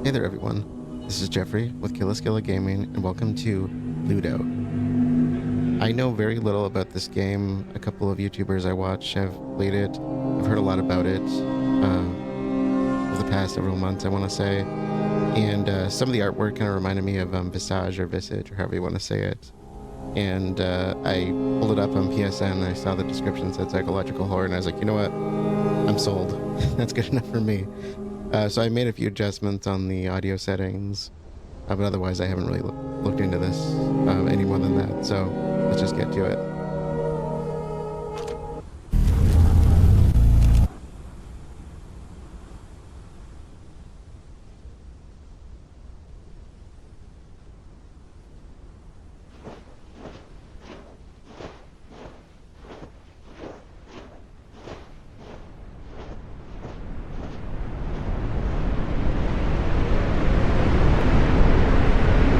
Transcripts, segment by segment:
Hey there everyone, this is Jeffrey with Killaskila Gaming and welcome to LUTO. I know very little about this game. A couple of YouTubers I watch have played it. I've heard a lot about it over the past several months, I want to say. And some of the artwork kind of reminded me of Visage or Visage or however you want to say it. And I pulled it up on PSN and I saw the description said psychological horror and I was like, you know what? I'm sold. That's good enough for me. So I made a few adjustments on the audio settings, but otherwise I haven't really looked into this any more than that. So let's just get to it.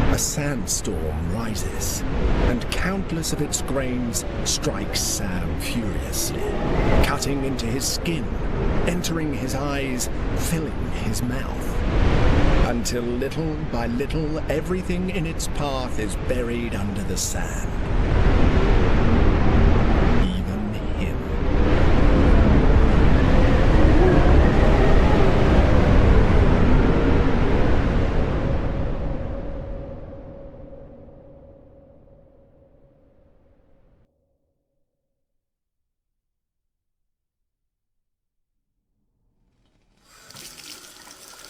A sandstorm rises, and countless of its grains strike Sam furiously, cutting into his skin, entering his eyes, filling his mouth. Until little by little, everything in its path is buried under the sand. Even him.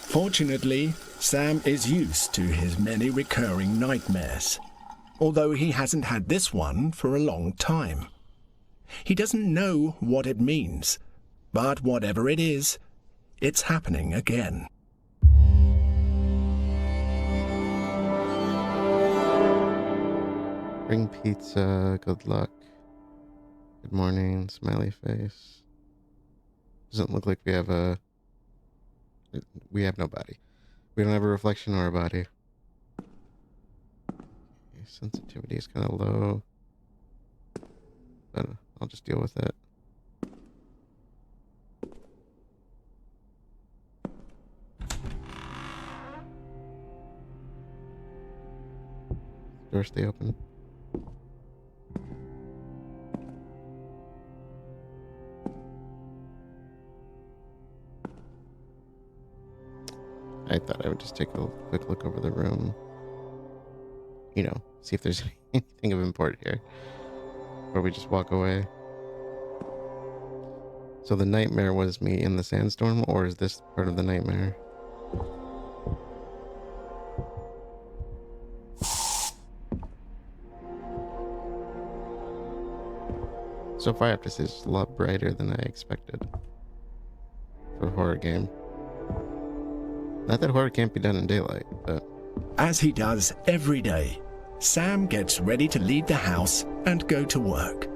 Fortunately, Sam is used to his many recurring nightmares, although he hasn't had this one for a long time. He doesn't know what it means, but whatever it is, it's happening again. Bring pizza, good luck. Good morning, smiley face. Doesn't look like we have no body. We don't have a reflection or a body. Okay, sensitivity is kind of low, but I'll just deal with it. Door stay open. I thought I would just take a quick look over the room. You know, see if there's anything of import here. Or we just walk away. So the nightmare was me in the sandstorm, or is this part of the nightmare? So far, I have to say it's a lot brighter than I expected for a horror game. Not that horror can't be done in daylight, but... As he does every day, Sam gets ready to leave the house and go to work.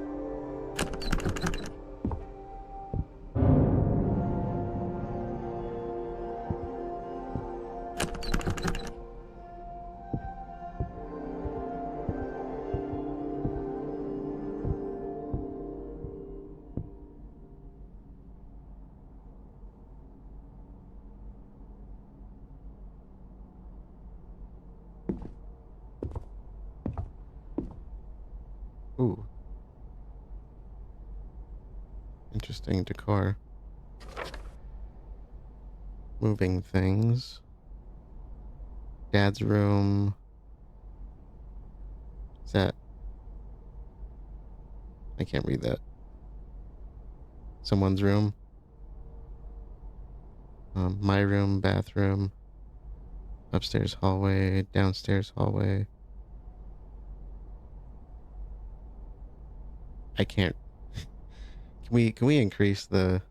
Ooh. Interesting decor. Moving things. Dad's room. What's that? I can't read that. Someone's room. My room, bathroom. Upstairs hallway, downstairs hallway. I can't. Can we increase the...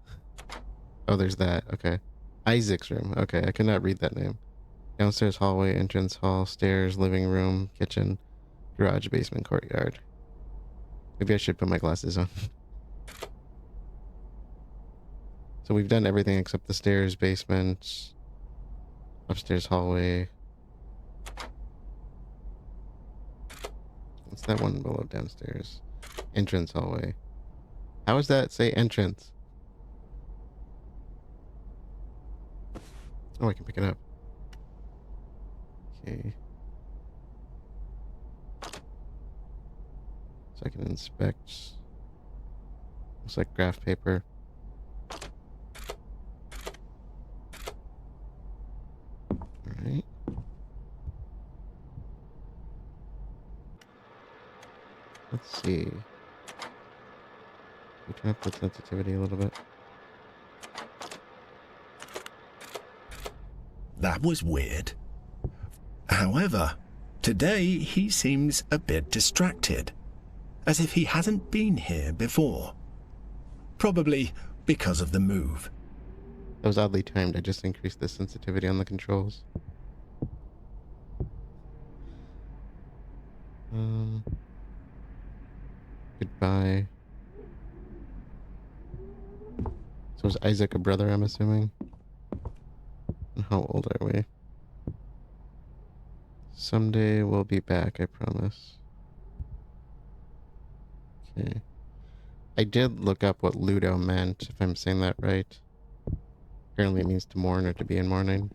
Oh, there's that. Okay. Isaac's room. Okay, I could not read that name. Downstairs hallway, entrance hall, stairs, living room, kitchen, garage, basement, courtyard. Maybe I should put my glasses on. So we've done everything except the stairs, basement, upstairs hallway. What's that one below downstairs? Entrance hallway. How does that say entrance? Oh, I can pick it up. Okay. So I can inspect. Looks like graph paper. Alright. Let's see. We turn up the sensitivity a little bit. That was weird. However, today he seems a bit distracted, as if he hasn't been here before. Probably because of the move. That was oddly timed. I just increased the sensitivity on the controls. Goodbye. So is Isaac a brother, I'm assuming? And how old are we? Someday we'll be back, I promise. Okay. I did look up what LUTO meant, if I'm saying that right. Apparently it means to mourn or to be in mourning.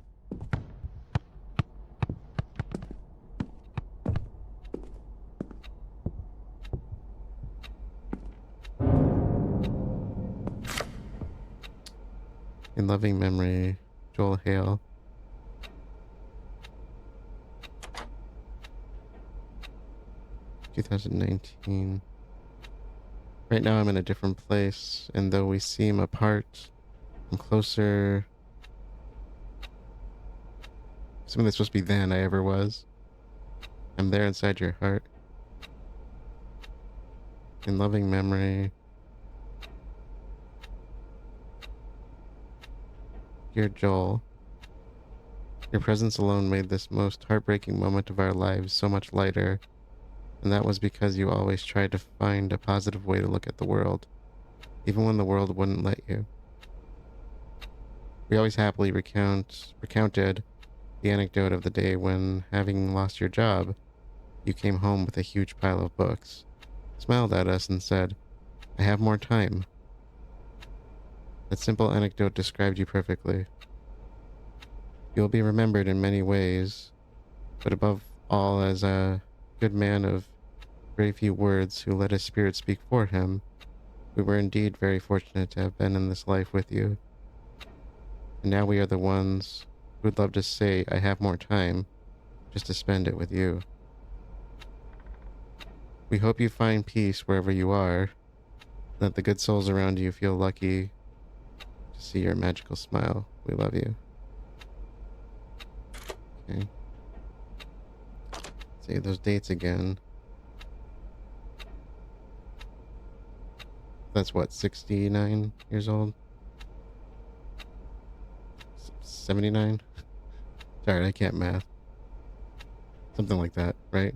In loving memory, Joel Hale. (2019). Right now I'm in a different place, and though we seem apart, I'm closer. Something that's supposed to be than I ever was. I'm there inside your heart. In loving memory. Dear Joel, your presence alone made this most heartbreaking moment of our lives so much lighter, and that was because you always tried to find a positive way to look at the world, even when the world wouldn't let you. We always happily recounted the anecdote of the day when, having lost your job, you came home with a huge pile of books, smiled at us, and said, "I have more time." That simple anecdote described you perfectly. You will be remembered in many ways, but above all as a good man of very few words who let his spirit speak for him. We were indeed very fortunate to have been in this life with you. And now we are the ones who would love to say, "I have more time," just to spend it with you. We hope you find peace wherever you are, and that the good souls around you feel lucky to see your magical smile. We love you. Okay. Say those dates again. That's what, 69 years old? 79? Sorry, I can't math. Something like that, right?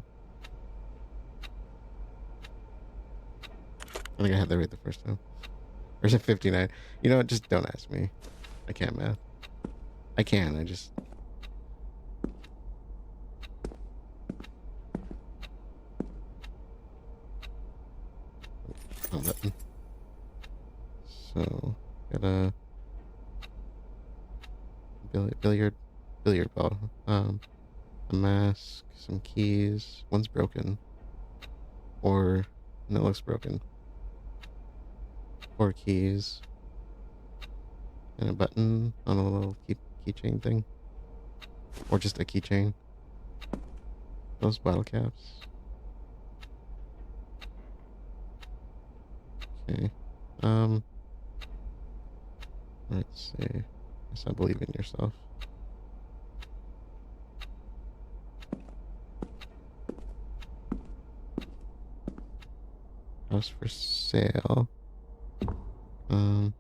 I think I had that right the first time. Or is it 59? You know what? Just don't ask me. I can't math. I can, I just... Oh, button. So, got a... billiard ball. A mask, some keys. One's broken. Or... and it looks broken. 4 keys. And a button on a little keychain thing. Or just a keychain. Those bottle caps. Okay. Let's see. Guess I believe in yourself. House for sale. Um.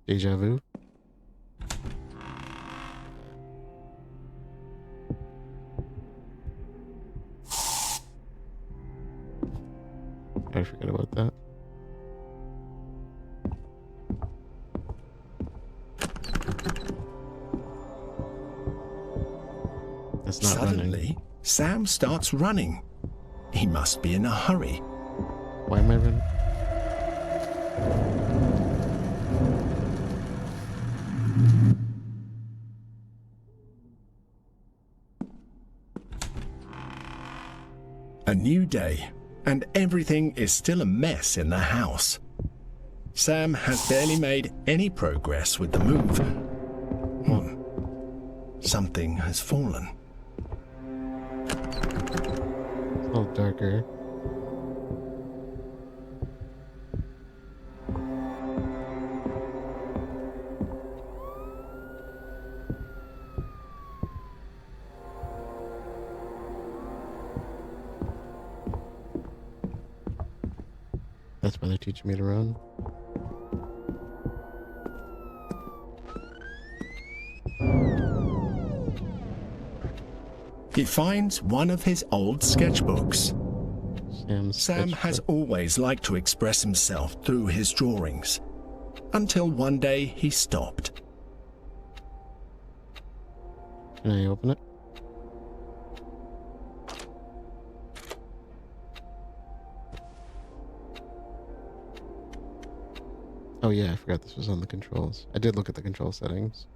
Deja vu. I forgot about that. That's not running. Suddenly, Sam starts running. He must be in a hurry. Why am I running? A new day, and everything is still a mess in the house. Sam has barely made any progress with the move. Something has fallen. It's a little darker. That's why they're teaching me to run. He finds one of his old sketchbooks. Sam has sketchbook. always liked to express himself through his drawings, until one day he stopped. Can I open it? Oh yeah, I forgot this was on the controls. I did look at the control settings.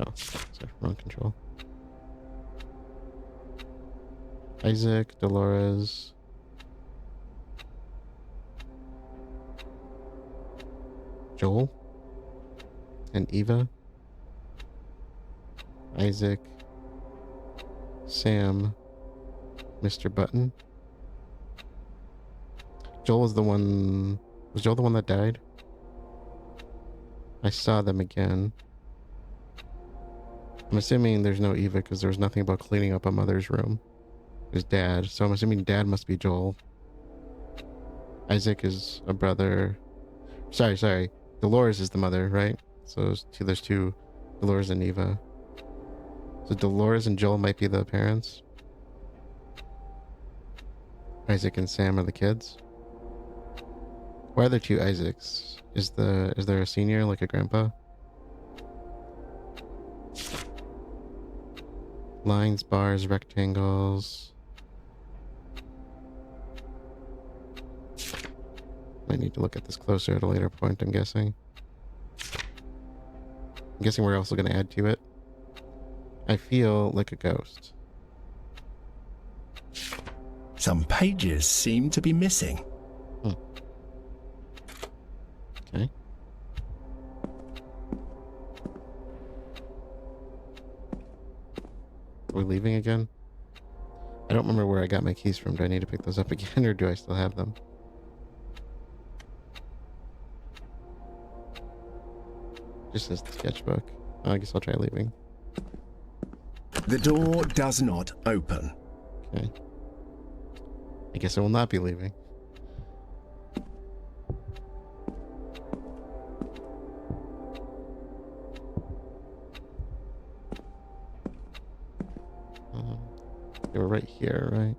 Oh, sorry, wrong control. Isaac, Dolores. Joel. And Eva. Isaac. Sam. Mr. Button. Joel was the one... Was Joel the one that died? I saw them again. I'm assuming there's no Eva because there was nothing about cleaning up a mother's room. There's Dad, so I'm assuming Dad must be Joel. Isaac is a brother. Sorry. Dolores is the mother, right? So there's two, Dolores and Eva. So Dolores and Joel might be the parents. Isaac and Sam are the kids. Why are there two Isaacs? Is there a senior, like a grandpa? Lines, bars, rectangles. Might need to look at this closer at a later point, I'm guessing. I'm guessing we're also going to add to it. I feel like a ghost. Some pages seem to be missing. Okay. Are we leaving again? I don't remember where I got my keys from. Do I need to pick those up again, or do I still have them? Just says the sketchbook. Oh, I guess I'll try leaving. The door does not open. Okay. I guess I will not be leaving. They were right here, right?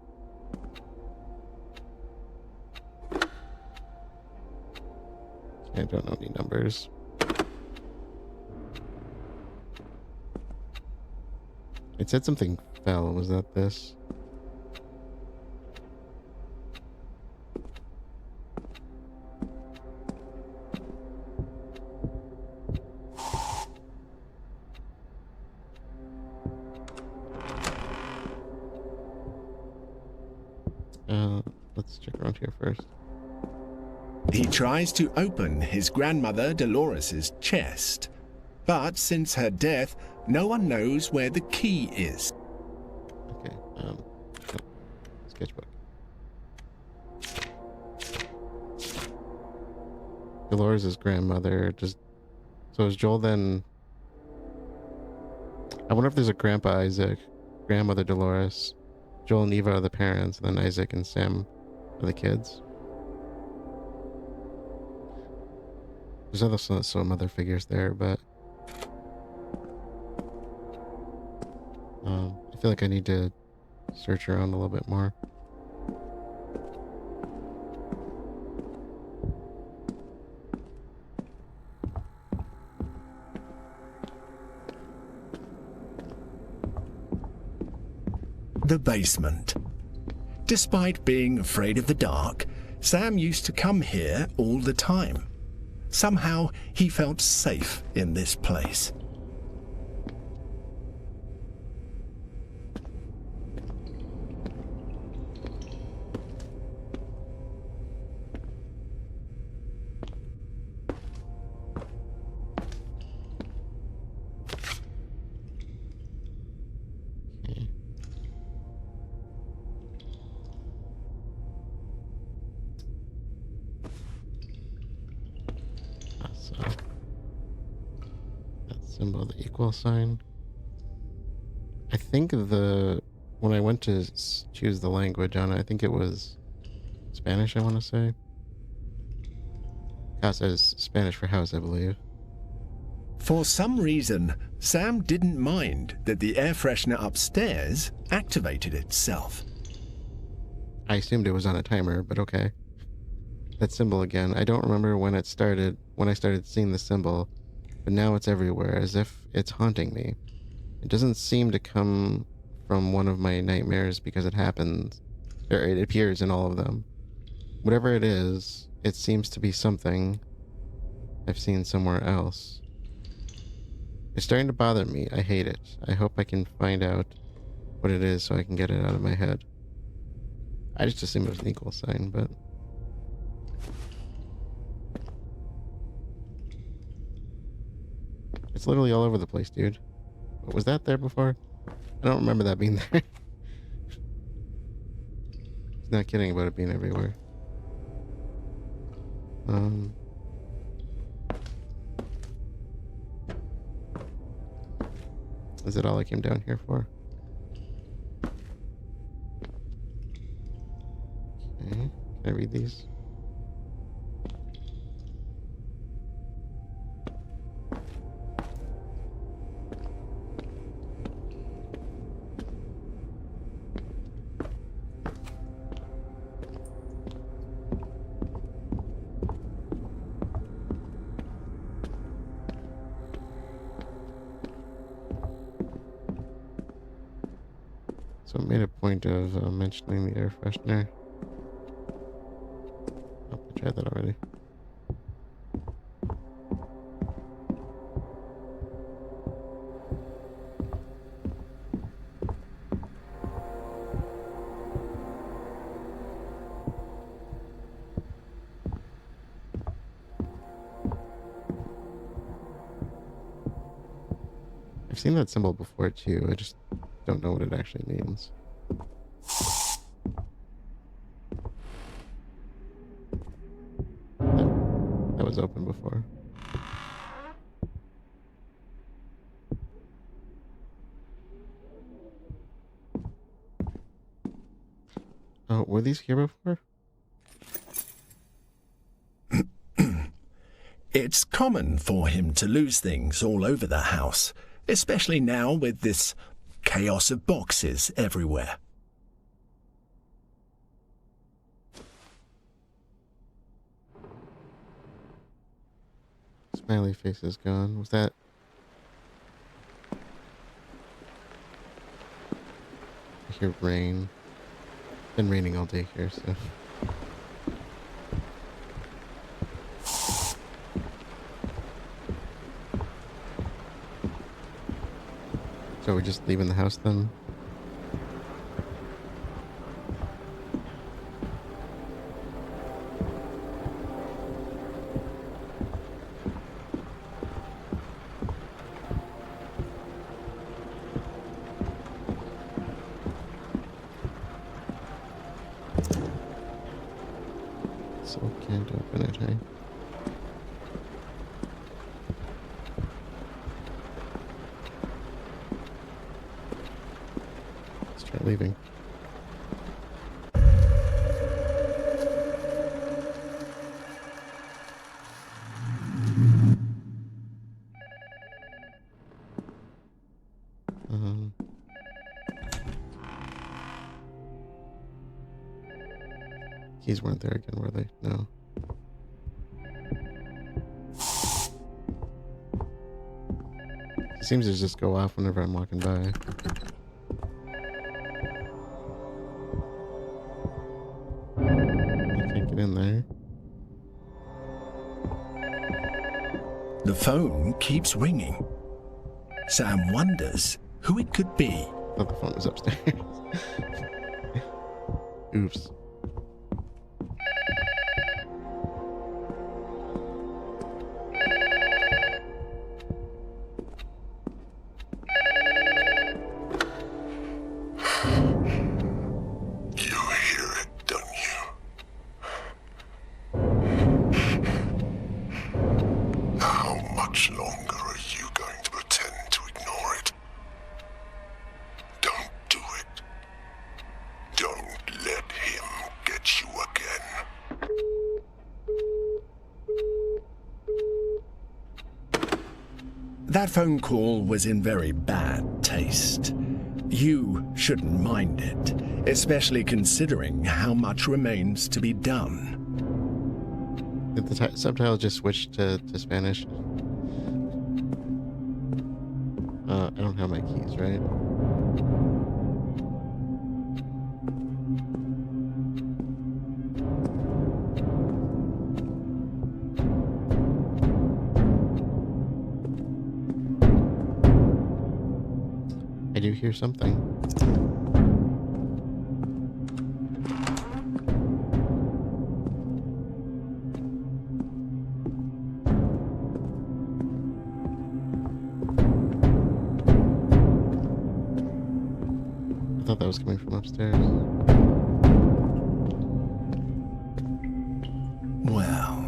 I don't know any numbers. It said something fell. Was that this? Let's check around here first. He tries to open his grandmother Dolores's chest, but since her death, no one knows where the key is. Okay, sketchbook. Dolores' grandmother so is Joel then... I wonder if there's a Grandpa Isaac, grandmother Dolores, Joel and Eva are the parents, and then Isaac and Sam are the kids. There's also some other figures there, but I feel like I need to search around a little bit more. the basement. Despite being afraid of the dark, Sam used to come here all the time. Somehow he felt safe in this place. Symbol, the equal sign. I think when I went to choose the language on it, I think it was Spanish, I want to say. Casa is Spanish for house, I believe. For some reason, Sam didn't mind that the air freshener upstairs activated itself. I assumed it was on a timer, but okay. That symbol again. I don't remember when I started seeing the symbol, but now it's everywhere, as if it's haunting me. It doesn't seem to come from one of my nightmares because it happens, or it appears in all of them. Whatever it is, it seems to be something I've seen somewhere else. It's starting to bother me. I hate it. I hope I can find out what it is so I can get it out of my head. I just assumed it was an equal sign, but... It's literally all over the place, dude. Was that there before? I don't remember that being there. He's not kidding about it being everywhere. Is it all I came down here for? Okay. Can I read these? So it made a point of mentioning the air freshener. Oh, I tried that already. I've seen that symbol before too. I just don't know what it actually means. That was open before. Oh, were these here before? It's common for him to lose things all over the house, especially now with this chaos of boxes everywhere. Smiley face is gone. Was that... I hear rain. Been raining all day here, so... So we're just leaving the house then? So can't open it, hey? Let's try leaving. Keys weren't there again, were they? No. It seems to just go off whenever I'm walking by. The phone keeps ringing. Sam wonders who it could be. I thought the phone was upstairs. Oops. You hear it, don't you? How much longer are you going to pretend to ignore it? Don't do it. Don't let him get you again. That phone call was in very bad taste. You shouldn't mind it, especially considering how much remains to be done. Did the subtitle just switch to Spanish? I don't have my keys, right? I do hear something. I thought that was coming from upstairs. Well...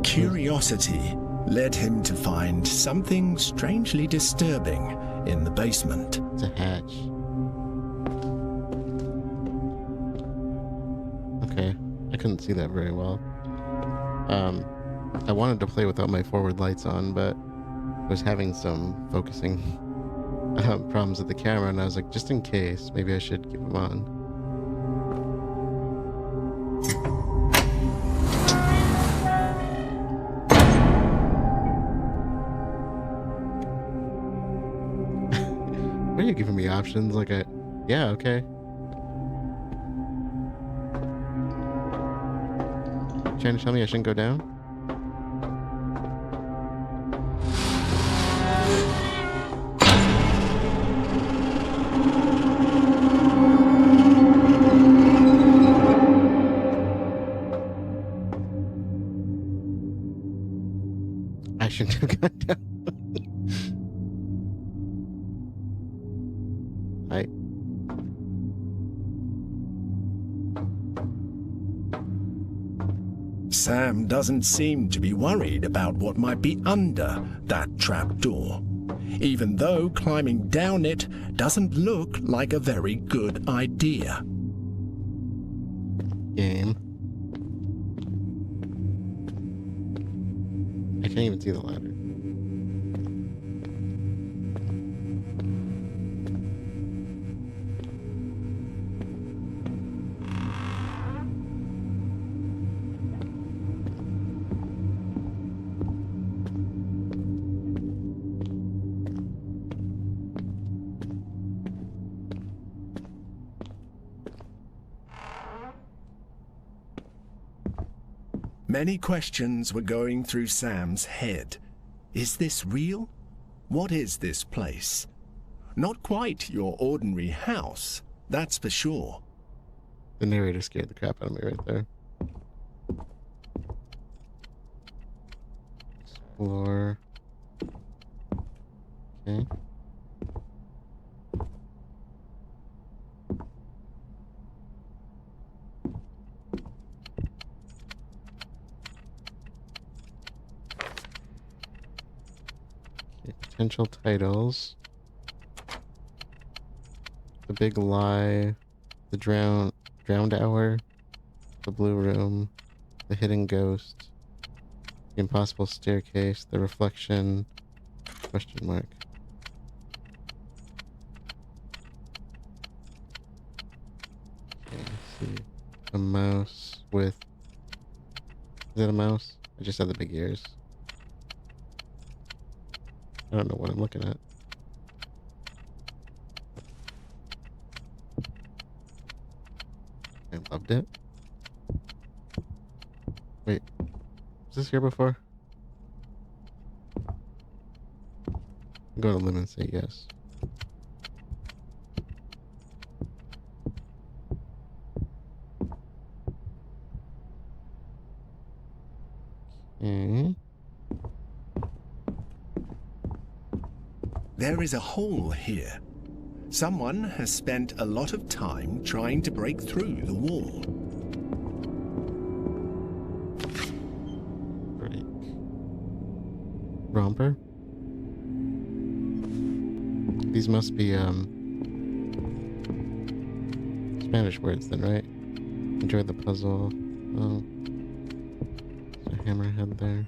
Curiosity led him to find something strangely disturbing in the basement. It's a hatch. Okay, I couldn't see that very well. I wanted to play without my forward lights on, but was having some focusing problems with the camera, and I was like, just in case, maybe I should keep them on. Why are you giving me options? Like yeah, okay. Trying to tell me I shouldn't go down? I shouldn't have gone down. Hi. Sam doesn't seem to be worried about what might be under that trapdoor, even though climbing down it doesn't look like a very good idea. Game. I can't even see the ladder. Many questions were going through Sam's head. Is this real? What is this place? Not quite your ordinary house, that's for sure. The narrator scared the crap out of me right there. Explore. Okay. Potential titles. The Big Lie, The Drowned Hour, The Blue Room, The Hidden Ghost, The Impossible Staircase, The Reflection, question mark. Okay, let's see. A mouse with... Is it a mouse? I just had the big ears. I don't know what I'm looking at. I loved it. this here before? Go to limb and say yes. Okay. There is a hole here. Someone has spent a lot of time trying to break through the wall. Break. Romper? These must be, Spanish words then, right? Enjoy the puzzle. Oh. There's a hammerhead there.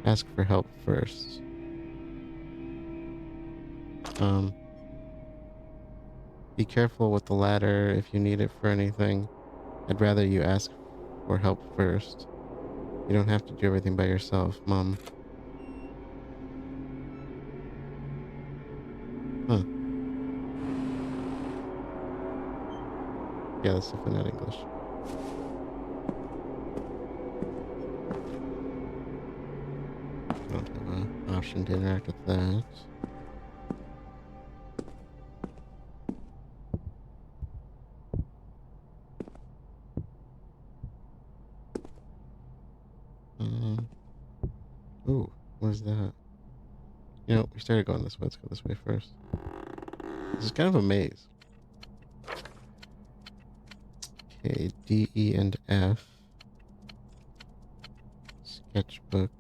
Ask for help first. Be careful with the ladder if you need it for anything. I'd rather you ask for help first. You don't have to do everything by yourself, Mom. Huh. Yeah, that's definitely not English. I don't have an option to interact with that. Ooh, what is that? You know, we started going this way. Let's go this way first. This is kind of a maze. Okay, D, E, and F. Sketchbook.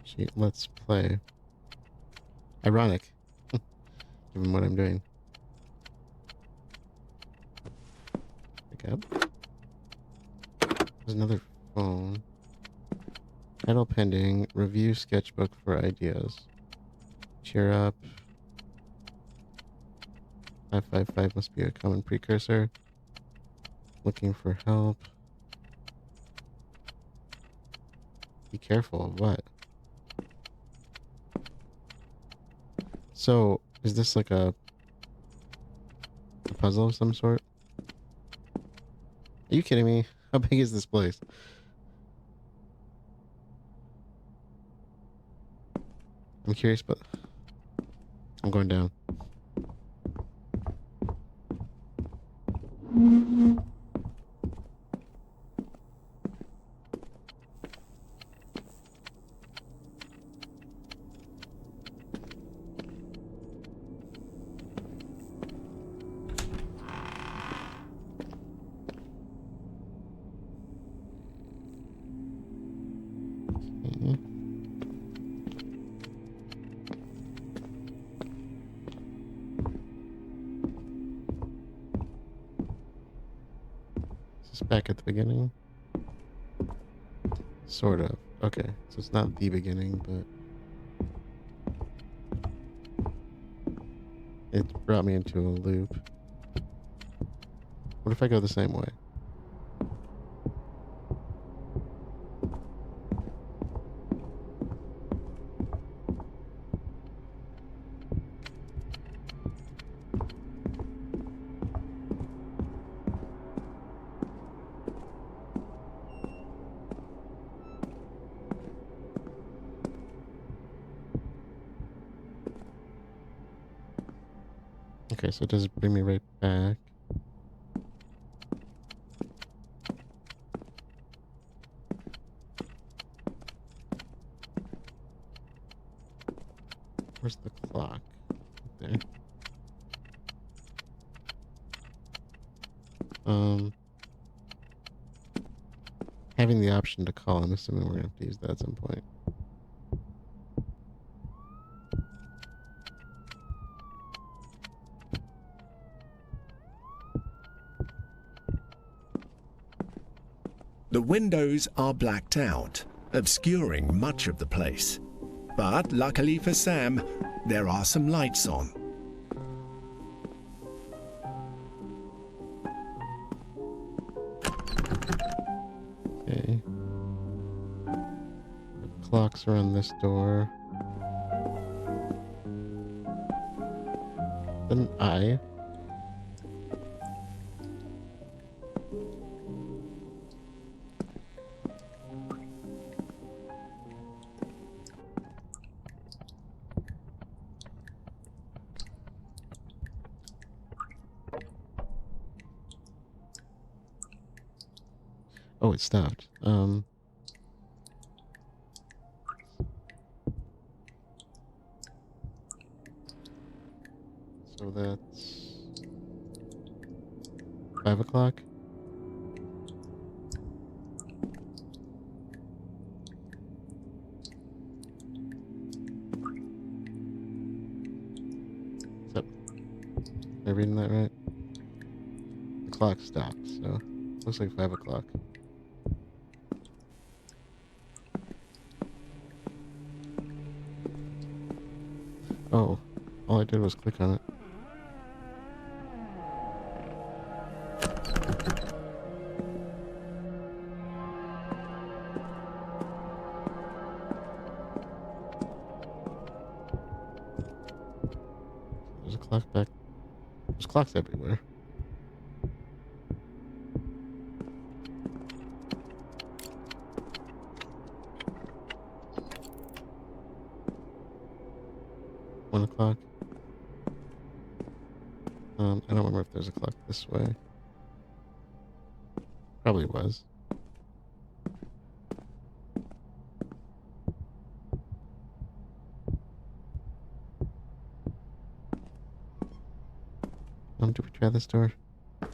Gee, let's play. Ironic, given what I'm doing. Pick up. There's another phone. Title pending. Review sketchbook for ideas. Cheer up. 555 must be a common precursor. Looking for help. Be careful of what? So, is this like a puzzle of some sort? Are you kidding me? How big is this place? I'm curious, but I'm going down. Okay. Is this back at the beginning? Sort of. Okay, so it's not the beginning, but it brought me into a loop. What if I go the same way? Okay, so it does bring me right back. Where's the clock? Right there. Having the option to call, I'm assuming we're gonna have to use that at some point. The windows are blacked out, obscuring much of the place. But luckily for Sam, there are some lights on. Okay. The clocks are on this door. An eye. Oh, it stopped. So that's 5 o'clock. Is that, am I reading that right? The clock stopped, so looks like 5 o'clock. Oh, all I did was click on it. There's a clock back. There's clocks everywhere. One o'clock. I don't remember if there's a clock this way. Probably was. Do we try this door? I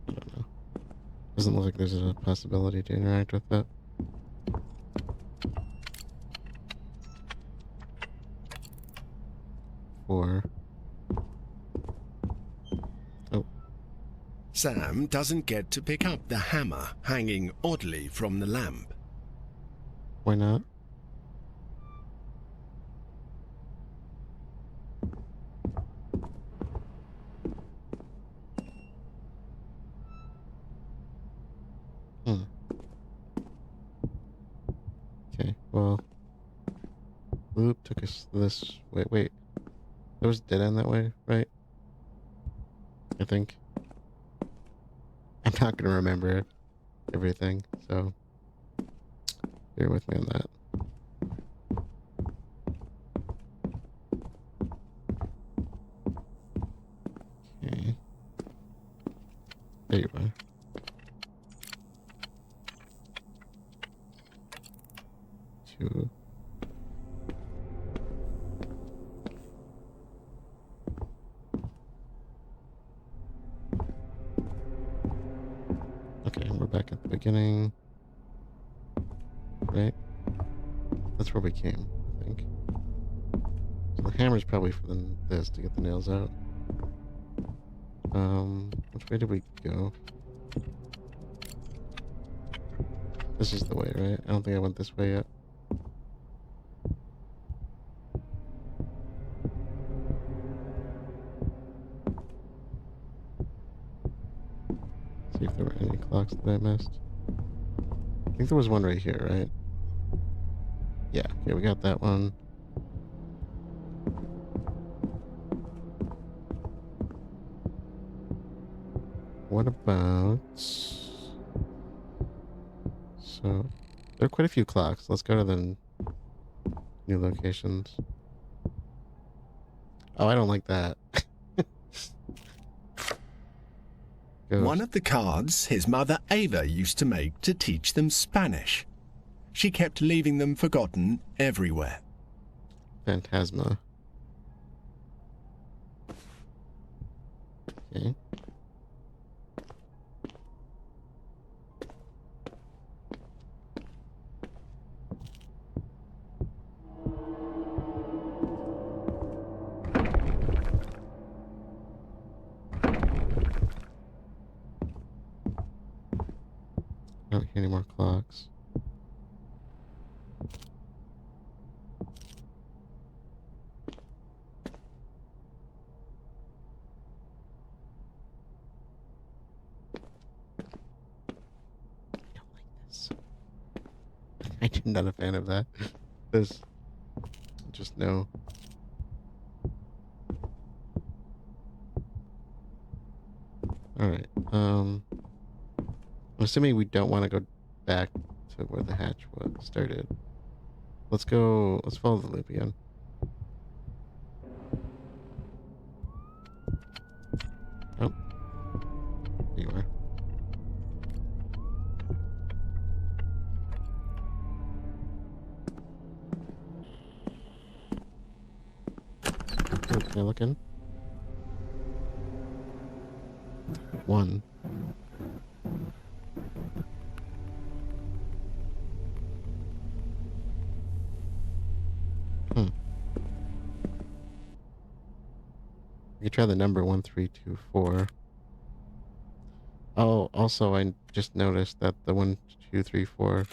don't know. Doesn't look like there's a possibility to interact with that. Four. Oh, Sam doesn't get to pick up the hammer hanging oddly from the lamp. why not? Hmm. Okay, well, loop took us this way. Wait, there was a dead end that way, right? I think. I'm not gonna remember everything, so bear with me on that. Okay. There you are. Two. Okay, we're back at the beginning. Right? That's where we came, I think. So the hammer's probably for this to get the nails out. Which way did we go? This is the way, right? I don't think I went this way yet. See if there were any clocks that I missed. I think there was one right here, right? Yeah, okay, we got that one. What about... So, there are quite a few clocks. Let's go to the new locations. Oh, I don't like that. One Ghost. of the cards his mother Ava used to make to teach them Spanish. She kept leaving them forgotten everywhere. Phantasma. Okay. I don't hear any more clocks. I don't like this. I'm not a fan of that. There's just no. Alright. I'm assuming we don't want to go back to where the hatch was started. Let's go. Let's follow the loop again. Oh. There you are. Can I look in? 1. Hmm. You try the number 1324. Oh, also I just noticed that the 1, 2, 3, 4.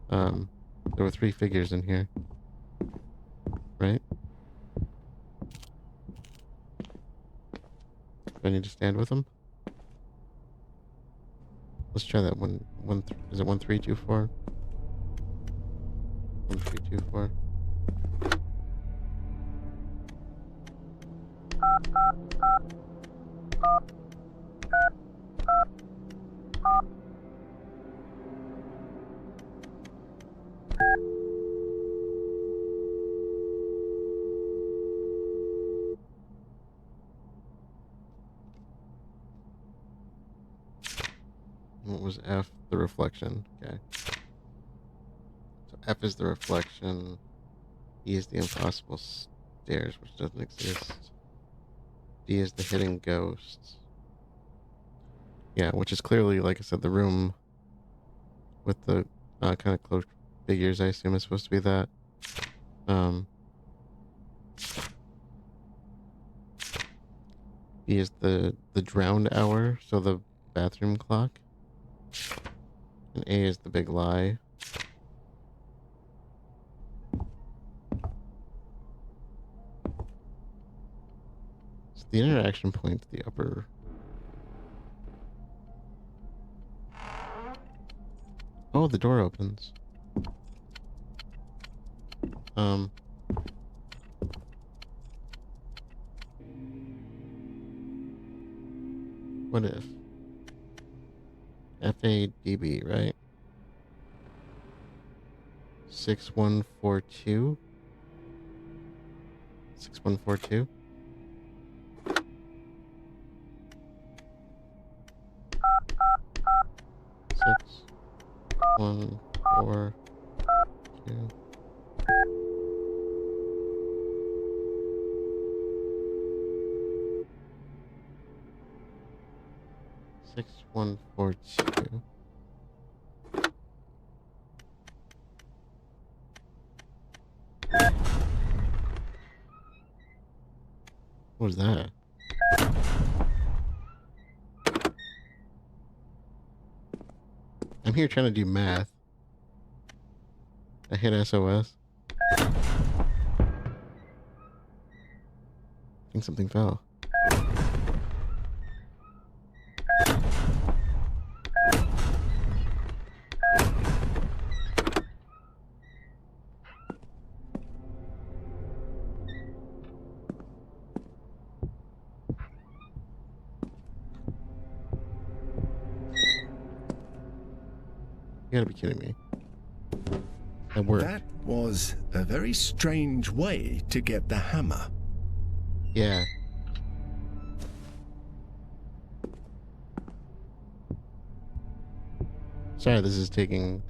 There were 3 figures in here, right? Do I need to stand with them? Let's try that one. Is it 1324? 1324. What was F? The reflection. Okay. So F is the reflection. E is the impossible stairs, which doesn't exist. D is the hidden ghosts. Yeah, which is clearly, like I said, the room with the kind of cloaked figures. I assume is supposed to be that. E is the drowned hour, so the bathroom clock. And A is the big lie. So the interaction point, the upper. Oh, the door opens. What if? FADB, right? 6142? 6142? Six, 1, 4, 2. Six, 1, 4, 2. What was that? I'm here trying to do math. I hit SOS. I think something fell. You gotta be kidding me. That worked. That was a very strange way to get the hammer. Yeah. Sorry, this is taking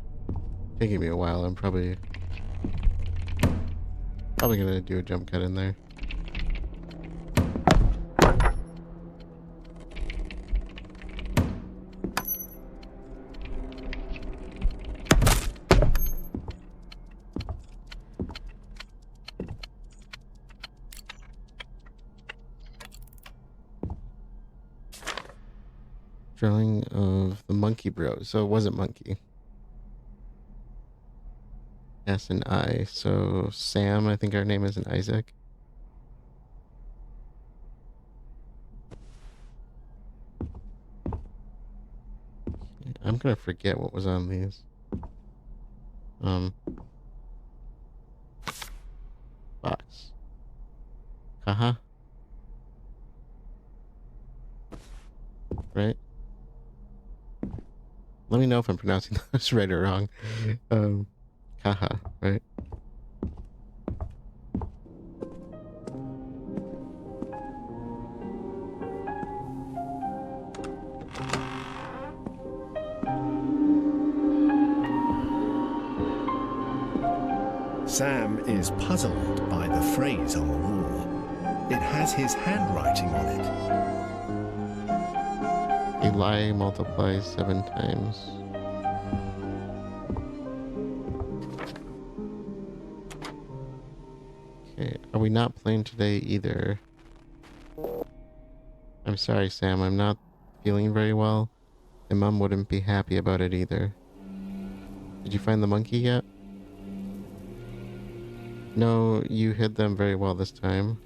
me a while. I'm probably gonna do a jump cut in there. Drawing of the monkey bros. So it wasn't monkey. S and I. So Sam, I think our name is an Isaac. I'm gonna forget what was on these. Box. Haha. Right? Let me know if I'm pronouncing this right or wrong. Haha, right? Sam is puzzled by the phrase on the wall. It has his handwriting on it. A lie multiplies 7 times. Okay, are we not playing today either? I'm sorry, Sam, I'm not feeling very well, and Mom wouldn't be happy about it either. Did you find the monkey yet? No, you hid them very well this time.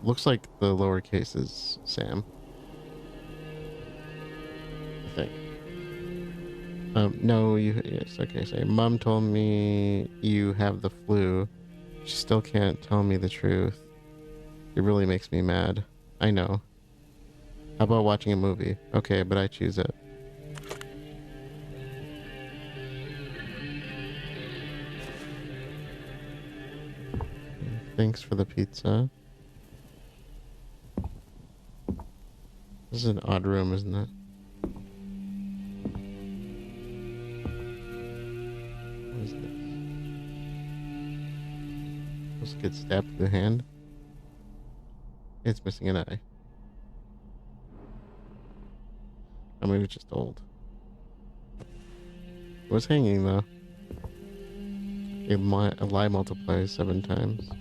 Looks like the lower cases, Sam. I think. No, yes, okay, sorry. Mom told me you have the flu. She still can't tell me the truth. It really makes me mad. I know. How about watching a movie? Okay, but I choose it. Thanks for the pizza. This is an odd room, isn't it? What is this? Supposed to get stabbed through the hand? It's missing an eye. I mean, it's just old. It was hanging, though. A lie multiplies 7 times.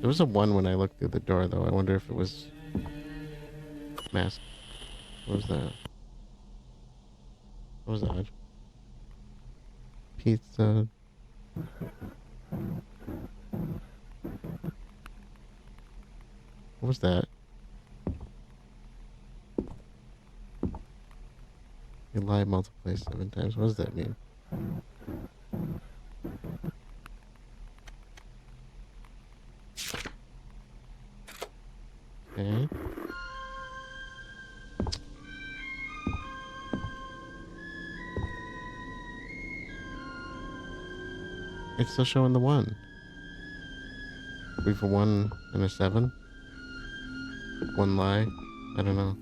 There was a 1 when I looked through the door, though. I wonder if it was masked. What was that? What was that? Pizza. What was that? A lie multiplies 7 times. What does that mean? Okay. It's still showing the 1. We have a 1 and a 7. 1 lie. I don't know.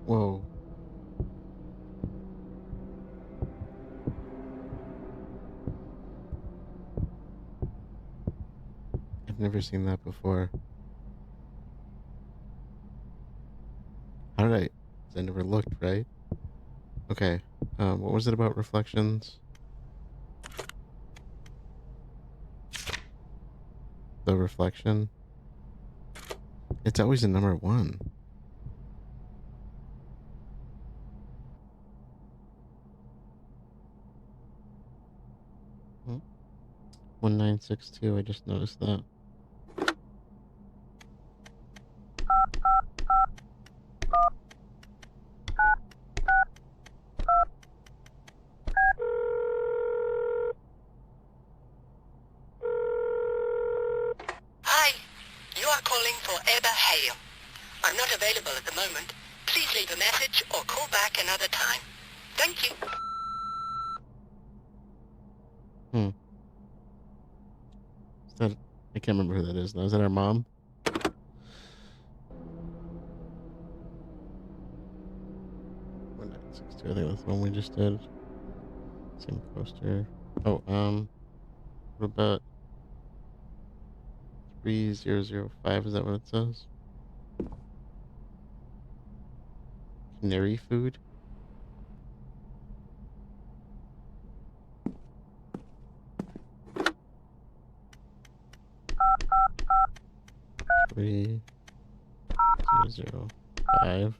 Whoa. I've never seen that before. How did I? 'Cause I never looked, right? Okay. What was it about reflections? The reflection? It's always a number 1. Hmm. 1962, I just noticed that. Hi, you are calling for Eber Hale. I'm not available at the moment. Please leave a message or call back another time. Thank you. Hmm. Is that... I can't remember who that is now. Is that our mom? 1962, I think that's the one we just did. Same poster. Oh, what about 3005? Is that what it says? Canary food? Three 005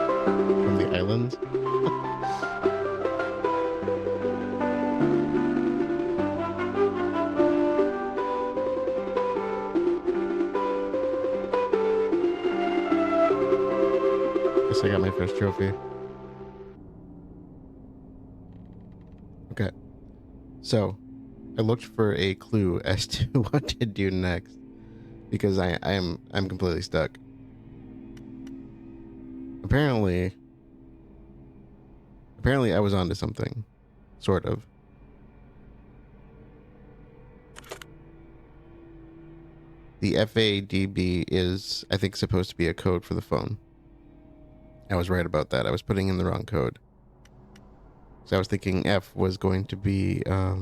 from the islands. Guess I got my first trophy. Okay, so I looked for a clue as to what to do next. because I'm completely stuck. Apparently I was onto something, sort of. The FADB is, I think, supposed to be a code for the phone. I was right about that. I was putting in the wrong code. So I was thinking F was going to be, I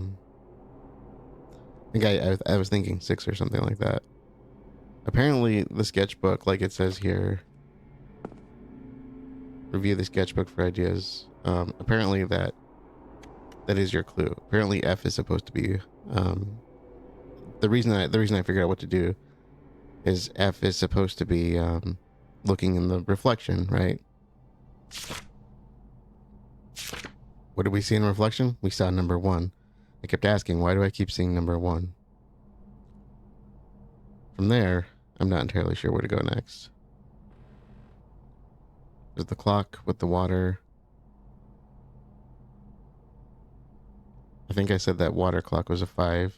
think I was thinking 6 or something like that. Apparently, the sketchbook, like it says here, review the sketchbook for ideas. Apparently that is your clue. Apparently F is supposed to be, the reason I figured out what to do is F is supposed to be, looking in the reflection, right? What did we see in reflection? We saw number 1. I kept asking, why do I keep seeing number 1? From there, I'm not entirely sure where to go next. There's the clock with the water. I think I said that water clock was a 5,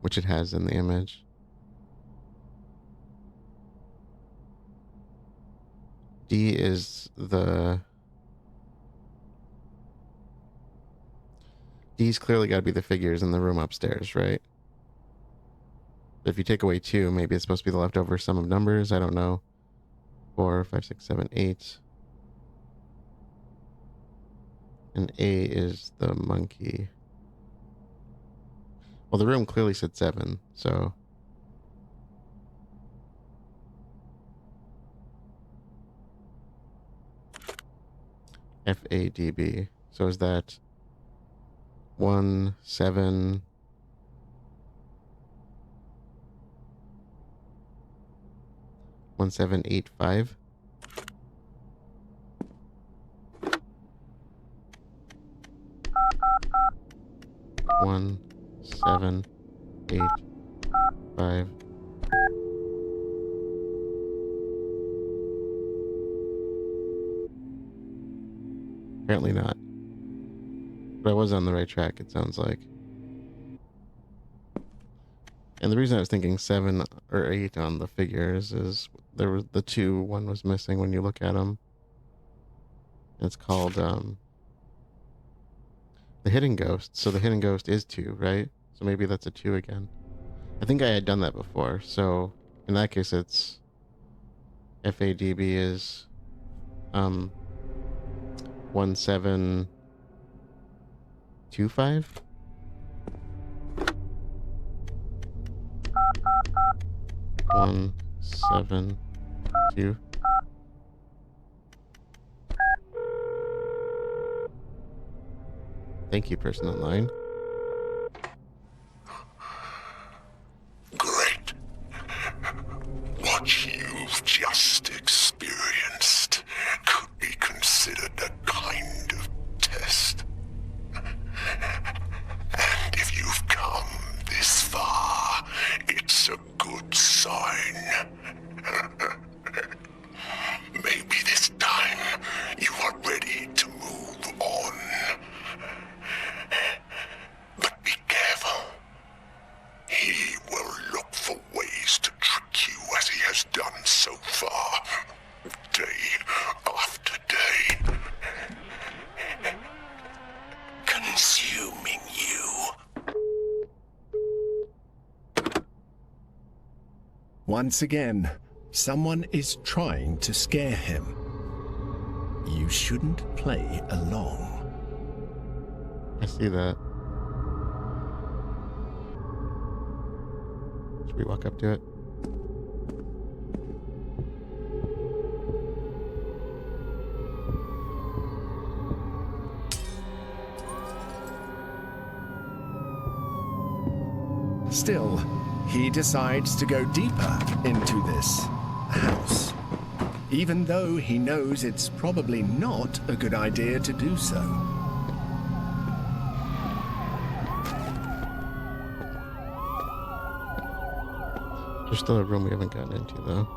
which it has in the image. D is D's clearly got to be the figures in the room upstairs, right? If you take away 2, maybe it's supposed to be the leftover sum of numbers. I don't know. 4, 5, 6, 7, 8. And A is the monkey. Well, the room clearly said 7, so... FADB. So is that 1, 7... 1785? One, 7, 8, 5. Apparently not. But I was on the right track, it sounds like. And the reason I was thinking 7 or 8 on the figures is there was the 2, 1 was missing when you look at them. It's called the hidden ghost. So the hidden ghost is 2, right? So maybe that's a 2 again. I think I had done that before. So in that case, it's FADB is 1725. One, 7, 2. Thank you, person online. Great. What you've just experienced could be considered a kind of test. And if you've come this far, it's a good sign. Maybe this time you are ready to move on. But be careful. He will look for ways to trick you as he has done so far, day after day. Consuming you. Once again, someone is trying to scare him. You shouldn't play along. I see that. Should we walk up to it? Still, he decides to go deeper into this house, even though he knows it's probably not a good idea to do so. There's still a room we haven't gotten into, though.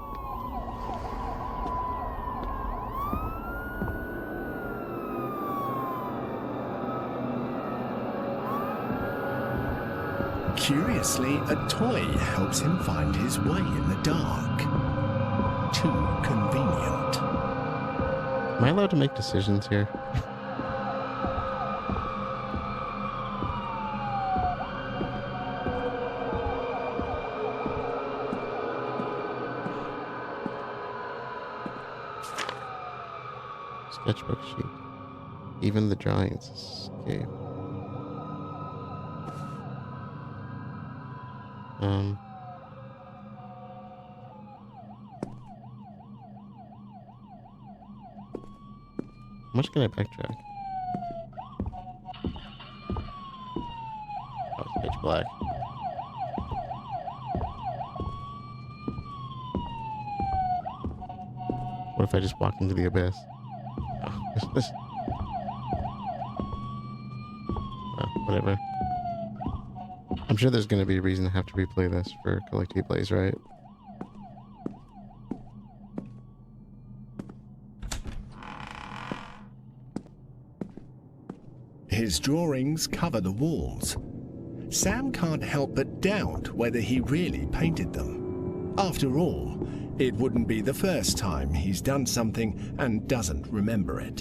Curiously, a toy helps him find his way in the dark. Too convenient. Am I allowed to make decisions here? Sketchbook sheet. Even the drawings escape. How much can I backtrack? Oh, it's pitch black. What if I just walk into the abyss? Oh, well, whatever. I'm sure there's going to be a reason to have to replay this for collectible plays, right? His drawings cover the walls. Sam can't help but doubt whether he really painted them. After all, it wouldn't be the first time he's done something and doesn't remember it.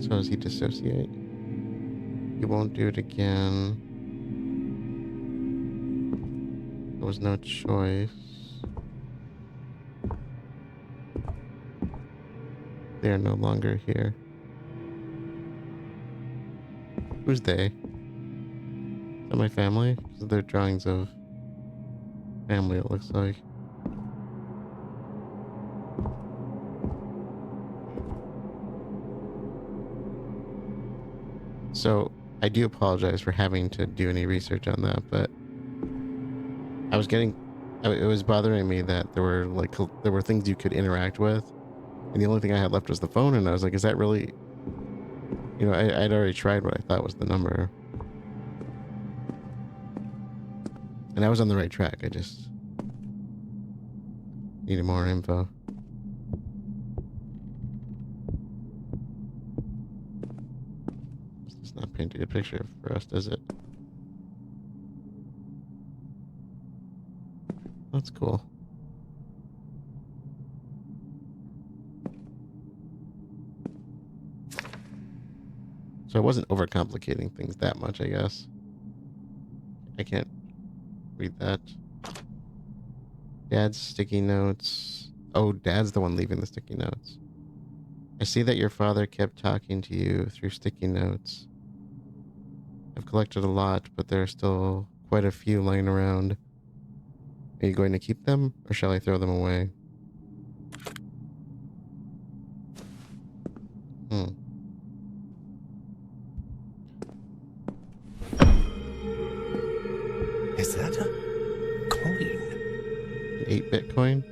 So does he dissociate? He won't do it again. There was no choice. They are no longer here. Who's they? Is that my family? Because they're drawings of family, it looks like. So, I do apologize for having to do any research on that, but it was bothering me that there were things you could interact with, and the only thing I had left was the phone, and I was like, is that really... You know, I'd already tried what I thought was the number. And I was on the right track. I just needed more info. It's not painting a picture for us, does it? That's cool. So I wasn't overcomplicating things that much, I guess. I can't read that. Dad's sticky notes. Oh, Dad's the one leaving the sticky notes. I see that your father kept talking to you through sticky notes. I've collected a lot, but there are still quite a few lying around. Are you going to keep them, or shall I throw them away? Is that a coin? An 8-bit coin?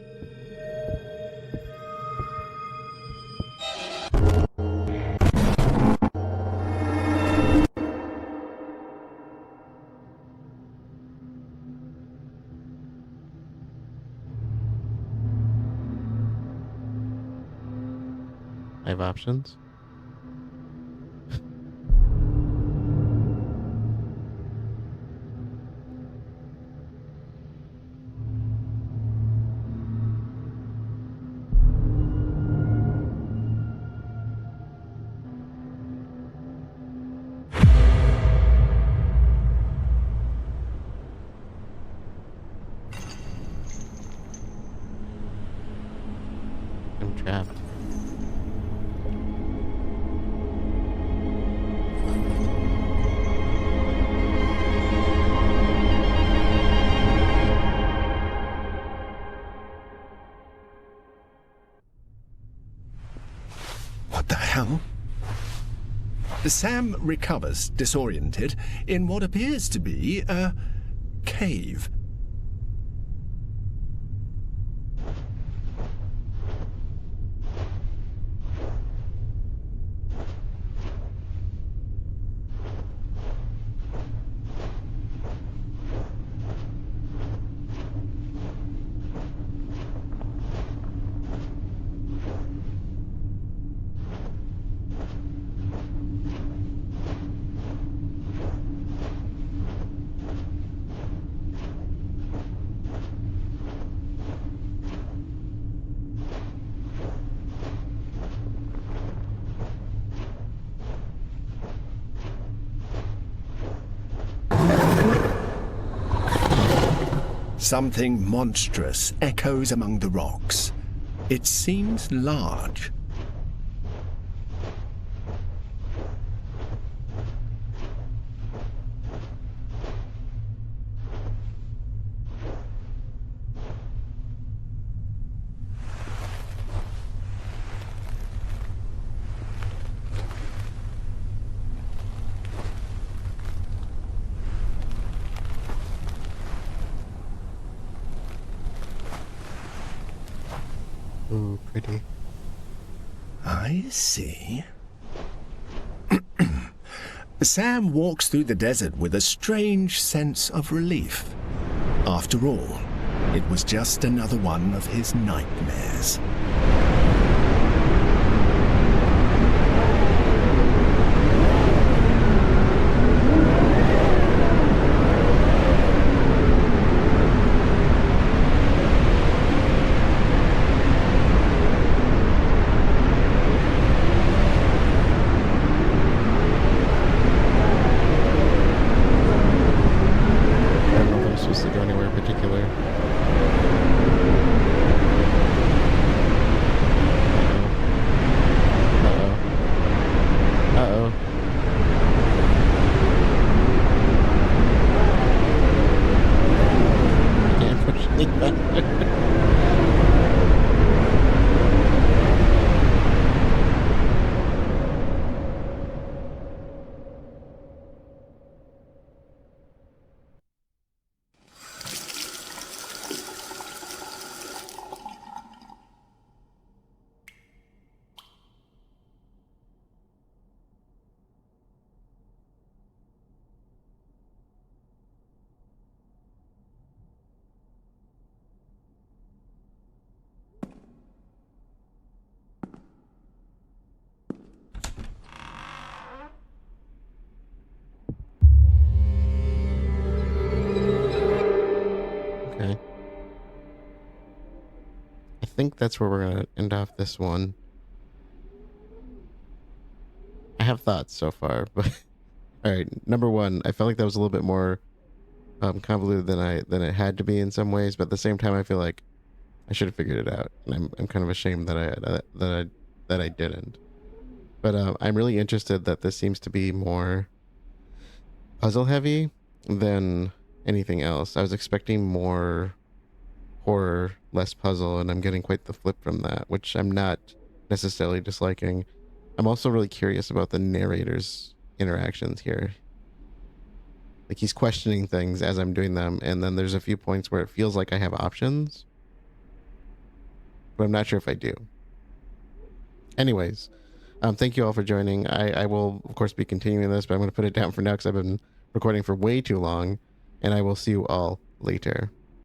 I have options. I'm trapped. What the hell? Sam recovers, disoriented, in what appears to be a cave. Something monstrous echoes among the rocks. It seems large. Ooh, pretty. I see. Sam walks through the desert with a strange sense of relief. After all, it was just another one of his nightmares. I don't know if I'm supposed to go anywhere in particular. Uh-oh. Uh-oh. I can't push any faster. Okay. I think that's where we're gonna end off this one. I have thoughts so far, but all right. Number one, I felt like that was a little bit more convoluted than it had to be in some ways, but at the same time, I feel like I should have figured it out, and I'm kind of ashamed that I didn't. But I'm really interested that this seems to be more puzzle heavy than anything else. I was expecting more horror, less puzzle, and I'm getting quite the flip from that, which I'm not necessarily disliking. I'm also really curious about the narrator's interactions here. Like, he's questioning things as I'm doing them, and then there's a few points where it feels like I have options, but I'm not sure if I do. Anyways, thank you all for joining. I will, of course, be continuing this, but I'm going to put it down for now because I've been recording for way too long, and I will see you all later.